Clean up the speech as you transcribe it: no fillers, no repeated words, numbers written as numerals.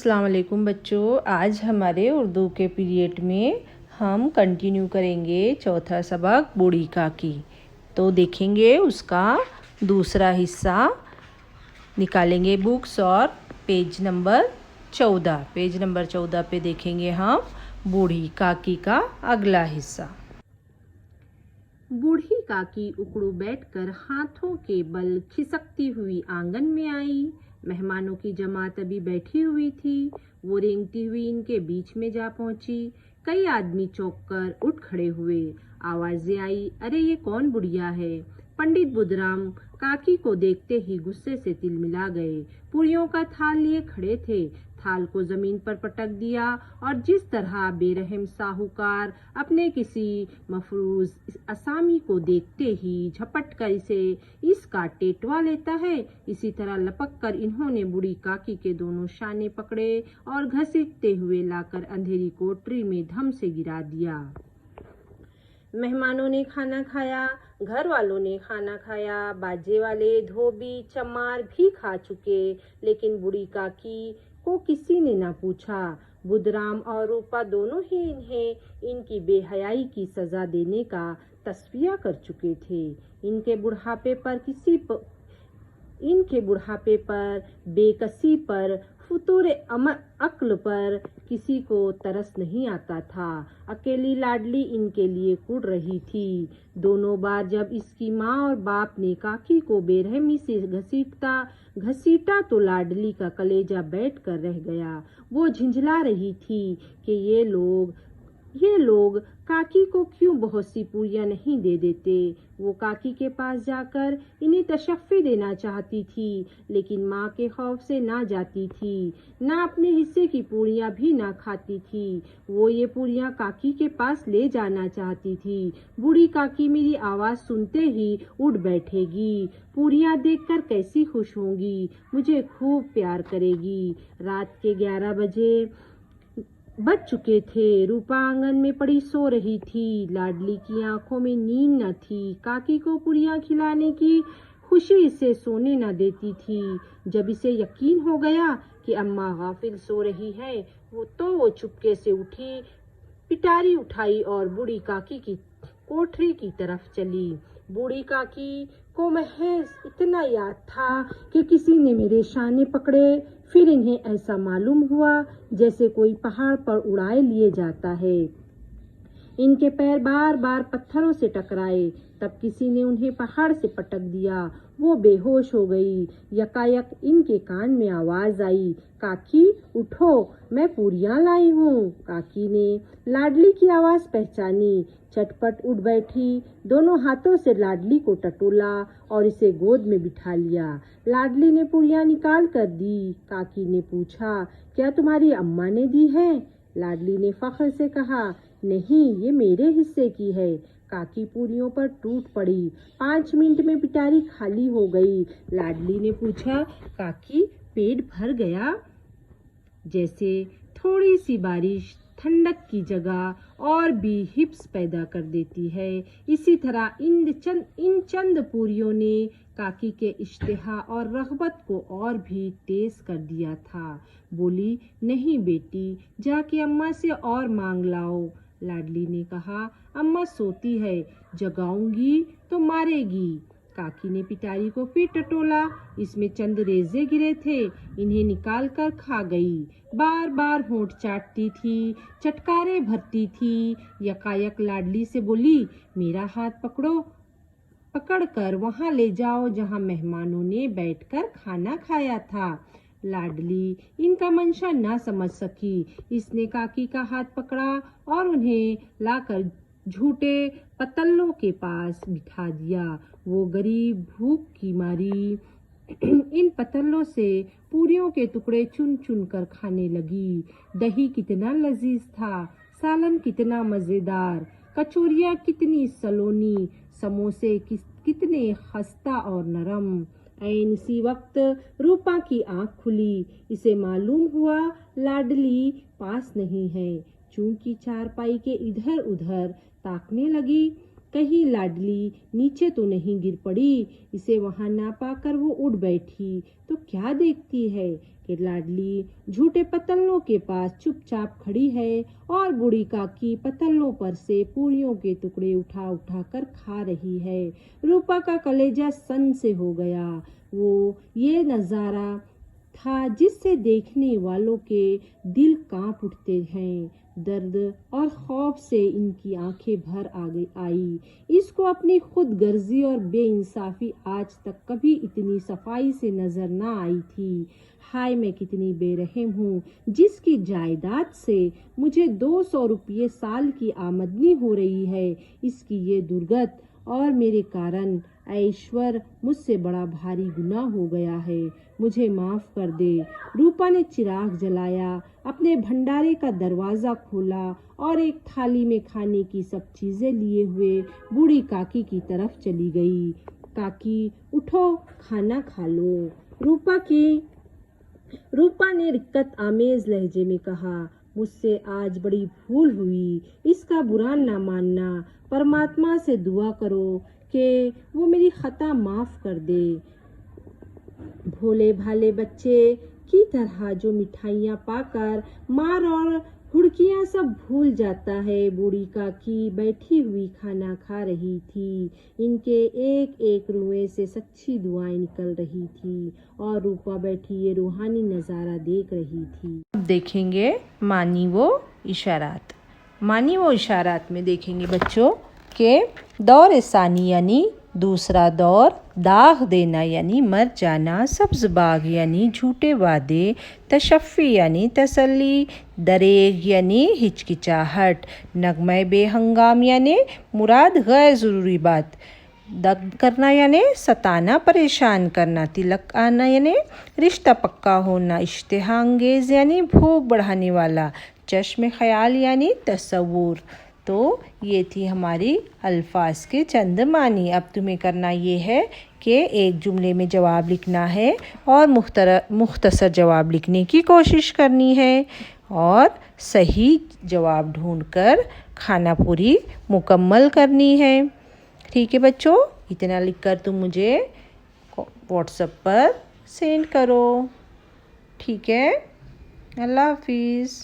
अस्सलाम वालेकुम बच्चों। आज हमारे उर्दू के पीरियड में हम कंटिन्यू करेंगे चौथा सबक बूढ़ी काकी। तो देखेंगे उसका दूसरा हिस्सा, निकालेंगे बुक्स और पेज नंबर 14 पे देखेंगे हम बूढ़ी काकी का अगला हिस्सा। बूढ़ी काकी उकड़ू बैठकर हाथों के बल खिसकती हुई आंगन में आई। मेहमानों की जमात अभी बैठी हुई थी। वो रेंगती हुई इनके बीच में जा पहुंची। कई आदमी चौंक कर उठ खड़े हुए। आवाजें आई, अरे ये कौन बुढ़िया है। पंडित बुधराम काकी को देखते ही गुस्से से तिलमिला गए। पूरियों का थाल लिए खड़े थे। थाल को जमीन पर पटक दिया और जिस तरह बेरहम साहूकार अपने किसी मफरूज असामी को देखते ही झपट कर इसे इस काट टेटवा लेता है, इसी तरह लपक कर इन्होंने बूढ़ी काकी के दोनों शाने पकड़े और घसीटते हुए लाकर अंधेरी कोठरी में धम से गिरा दिया। मेहमानों ने खाना खाया, घर वालों ने खाना खाया, बाजे वाले धोबी चमार भी खा चुके, लेकिन बूढ़ी काकी को किसी ने ना पूछा। बुधराम और रूपा दोनों ही इन्हें इनकी बेहयाई की सजा देने का तस्वीर कर चुके थे। इनके बुढ़ापे पर, बेकसी पर, फुतूर अक्ल पर किसी को तरस नहीं आता था। अकेली लाडली इनके लिए कुढ़ रही थी। दोनों बार जब इसकी माँ और बाप ने काकी को बेरहमी से घसीटा तो लाडली का कलेजा बैठ कर रह गया। वो झिंझला रही थी कि ये लोग काकी को क्यों बहुत सी पूरियां नहीं दे देते। वो काकी के पास जाकर इन्हें तशफ़ी देना चाहती थी, लेकिन माँ के खौफ से ना जाती थी, ना अपने हिस्से की पूरियां भी ना खाती थी। वो ये पूरियां काकी के पास ले जाना चाहती थी। बूढ़ी काकी मेरी आवाज़ सुनते ही उठ बैठेगी, पूरियां देखकर कैसी खुश होंगी, मुझे खूब प्यार करेगी। रात के 11 बज चुके थे। रूपा आंगन में पड़ी सो रही थी। लाडली की आंखों में नींद न थी। काकी को पूरियां खिलाने की खुशी इसे सोने न देती थी। जब इसे यकीन हो गया कि अम्मा गाफिल सो रही है, वो चुपके से उठी, पिटारी उठाई और बूढ़ी काकी की कोठरी की तरफ चली। बूढ़ी काकी को महज इतना याद था कि किसी ने मेरे शाने पकड़े। फिर इन्हें ऐसा मालूम हुआ जैसे कोई पहाड़ पर उड़ाए लिए जाता है। इनके पैर बार बार पत्थरों से टकराए। तब किसी ने उन्हें पहाड़ से पटक दिया। वो बेहोश हो गई। यकायक इनके कान में आवाज आई, काकी उठो, मैं पूरियां लाई हूँ। काकी ने लाडली की आवाज पहचानी, चटपट उठ बैठी, दोनों हाथों से लाडली को टटोला और इसे गोद में बिठा लिया। लाडली ने पूरियां निकाल कर दी। काकी ने पूछा, क्या तुम्हारी अम्मा ने दी है? लाडली ने फख्र से कहा, नहीं, ये मेरे हिस्से की है। काकी पूरियों पर टूट पड़ी। 5 मिनट में पिटारी खाली हो गई। लाडली ने पूछा, काकी पेट भर गया? जैसे थोड़ी सी बारिश ठंडक की जगह और भी हिप्स पैदा कर देती है, इसी तरह इन चंद पूरियों ने काकी के इश्तिहा और रग़बत को और भी तेज कर दिया था। बोली, नहीं बेटी, जाके अम्मा से और मांग लाओ। लाडली ने कहा, अम्मा सोती है, जगाऊंगी तो मारेगी। काकी ने पिटारी को फिर टटोला। इसमें चंद रेजे गिरे थे, इन्हें निकाल कर खा गई। बार बार होंठ चाटती थी, चटकारे भरती थी। यकायक लाडली से बोली, मेरा हाथ पकड़ कर वहां ले जाओ जहां मेहमानों ने बैठकर खाना खाया था। लाडली इनका मंशा ना समझ सकी। इसने काकी का हाथ पकड़ा और उन्हें लाकर झूठे पतल्लों के पास बिठा दिया। वो गरीब भूख की मारी इन पतल्लों से पूरियों के टुकड़े चुन चुन कर खाने लगी। दही कितना लजीज था, सालन कितना मजेदार, कचौरियाँ कितनी सलोनी, समोसे कितने खस्ता और नरम। ऐन इसी वक्त रूपा की आंख खुली। इसे मालूम हुआ लाडली पास नहीं है। चूंकि चारपाई के इधर उधर ताकने लगी, कहीं लाडली नीचे तो नहीं गिर पड़ी। इसे वहां ना पाकर वो उठ बैठी तो क्या देखती है कि लाडली झूठे पतल्लों के पास चुपचाप खड़ी है और बूढ़ी काकी पतल्लों पर से पूरियों के टुकड़े उठा उठा कर खा रही है। रूपा का कलेजा सन से हो गया। वो ये नज़ारा था जिससे देखने वालों के दिल कांप उठते हैं। दर्द और खौफ से इनकी आंखें भर आई। इसको अपनी खुद गर्जी और बेइंसाफी आज तक कभी इतनी सफाई से नजर ना आई थी। हाय मैं कितनी बेरहम हूँ जिसकी जायदाद से मुझे 200 रुपये साल की आमदनी हो रही है। इसकी ये दुर्गत और मेरे कारण ऐश्वर मुझसे बड़ा भारी गुनाह हो गया है। मुझे माफ कर दे। रूपा ने चिराग जलाया, अपने भंडारे का दरवाजा खोला और एक थाली में खाने की सब चीजें लिए हुए बूढ़ी काकी की तरफ चली गई। काकी उठो, खाना खा लो। रूपा ने रिक्कत आमेज लहजे में कहा, मुझसे आज बड़ी भूल हुई। इसका बुरा ना मानना। परमात्मा से दुआ करो कि वो मेरी खता माफ कर दे। भोले भाले बच्चे की तरह जो मिठाइयाँ पाकर मार और हुड़कियाँ सब भूल जाता है। बूढ़ी काकी बैठी हुई खाना खा रही थी। इनके एक एक रुएं से सच्ची दुआएं निकल रही थी और रूपा बैठी ये रूहानी नज़ारा देख रही थी। अब देखेंगे मानी वो इशारात। मानी वो इशारात में देखेंगे बच्चों के दौर सानी यानी दूसरा दौर, दाग देना यानी मर जाना, सब्ज़ बाग यानी झूठे वादे, तशफ़ी यानी तसल्ली, दरेग यानी हिचकिचाहट, नगमे बेहंगाम यानी मुराद गैर ज़रूरी बात, दग करना यानी सताना परेशान करना, तिलक आना यानी रिश्ता पक्का होना, इश्तिहा अंगेज़ यानी भूख बढ़ाने वाला, चश्म ख्याल यानी तसव्वुर। तो ये थी हमारी अल्फाज के चंद मानी। अब तुम्हें करना ये है कि एक जुमले में जवाब लिखना है और मुख्तसर जवाब लिखने की कोशिश करनी है और सही जवाब ढूंढकर खाना पूरी मुकम्मल करनी है। ठीक है बच्चों, इतना लिखकर तुम मुझे व्हाट्सएप पर सेंड करो। ठीक है, अल्लाह हाफिज़।